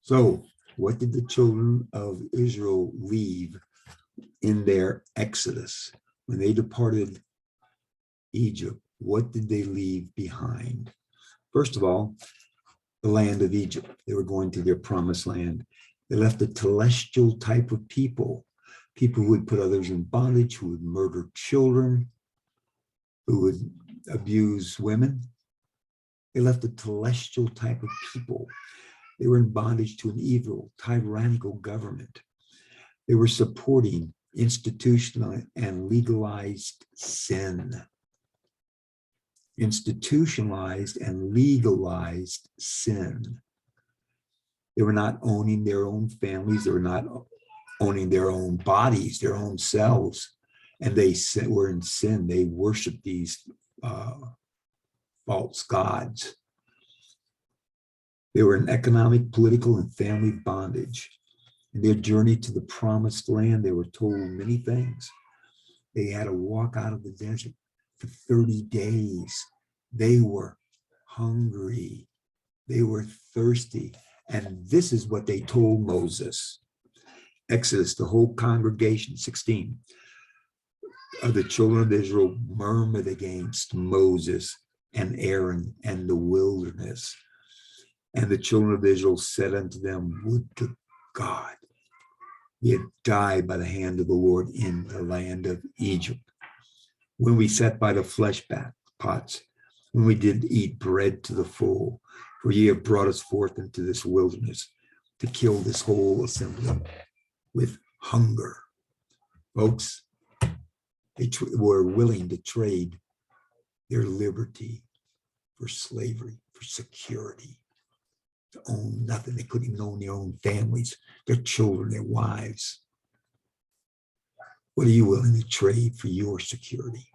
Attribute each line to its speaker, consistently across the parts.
Speaker 1: So what did the children of Israel leave in their exodus? When they departed Egypt, what did they leave behind? First of all, the land of Egypt. They were going to their promised land. They left a celestial type of people, people who would put others in bondage, who would murder children, who would abuse women. They left a celestial type of people. They were in bondage to an evil, tyrannical government. They were supporting institutional and legalized sin. Institutionalized and legalized sin. They were not owning their own families. They were not owning their own bodies, their own selves. And they were in sin. They worshiped these false gods. They were in economic, political, and family bondage. In their journey to the promised land, they were told many things. They had to walk out of the desert for 30 days. They were hungry. They were thirsty. And this is what they told Moses. Exodus, the whole congregation, 16 of the children of Israel murmured against Moses and Aaron and the wilderness. And the children of Israel said unto them, would to God we had died by the hand of the Lord in the land of Egypt, when we sat by the flesh pots, when we did eat bread to the full, for ye have brought us forth into this wilderness to kill this whole assembly with hunger. Folks, they were willing to trade their liberty for slavery, for security, to own nothing. They couldn't even own their own families, their children, their wives. What are you willing to trade for your security?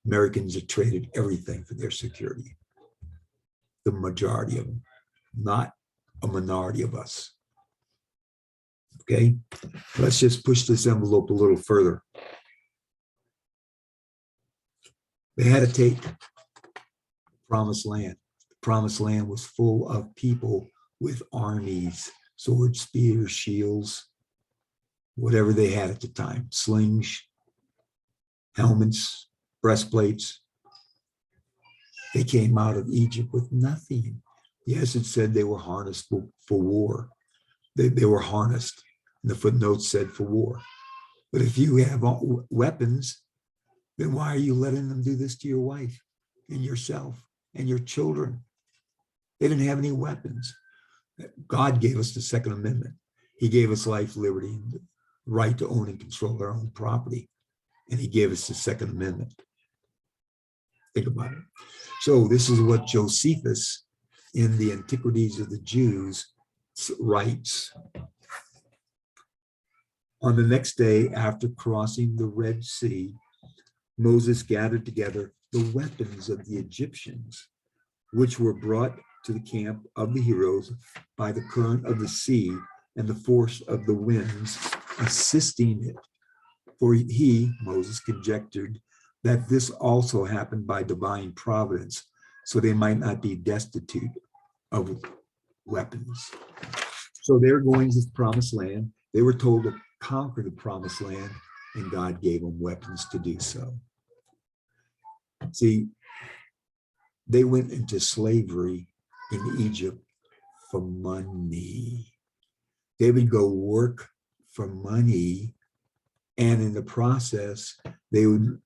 Speaker 1: Americans have traded everything for their security. The majority of them, not a minority of us. Okay, let's just push this envelope a little further. They had to take the promised land. The promised land was full of people with armies, swords, spears, shields, whatever they had at the time, slings, helmets, breastplates. They came out of Egypt with nothing. Yes, it said they were harnessed for war. They were harnessed. And the footnote said for war. But if you have weapons, then why are you letting them do this to your wife and yourself and your children? They didn't have any weapons. God gave us the Second Amendment. He gave us life, liberty, and the right to own and control our own property. And he gave us the Second Amendment. Think about it. So this is what Josephus in the Antiquities of the Jews writes. On the next day after crossing the Red Sea, Moses gathered together the weapons of the Egyptians, which were brought to the camp of the heroes by the current of the sea and the force of the winds assisting it. For he, Moses, conjectured that this also happened by divine providence, so they might not be destitute of weapons. So they're going to the promised land. They were told to conquer the promised land, and God gave them weapons to do so. See, they went into slavery in Egypt for money. They would go work for money, and in the process, the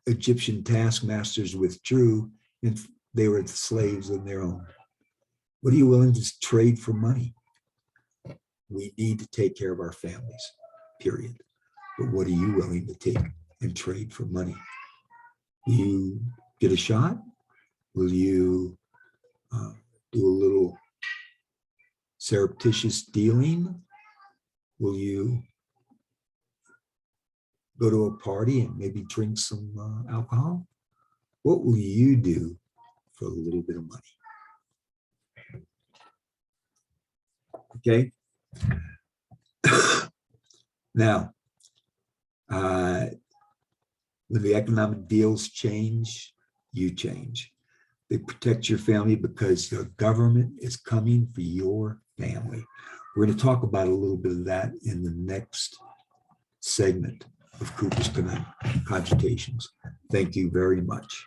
Speaker 1: Egyptian taskmasters withdrew, and they were slaves on their own. What are you willing to trade for money? We need to take care of our families, period. But what are you willing to take and trade for money? Will you get a shot? Will you do a little surreptitious dealing? Will you go to a party and maybe drink some alcohol? What will you do for a little bit of money? Okay. Now, when the economic deals change, you change. They protect your family because the government is coming for your family. We're going to talk about a little bit of that in the next segment of Cooper's Cogitations. Thank you very much.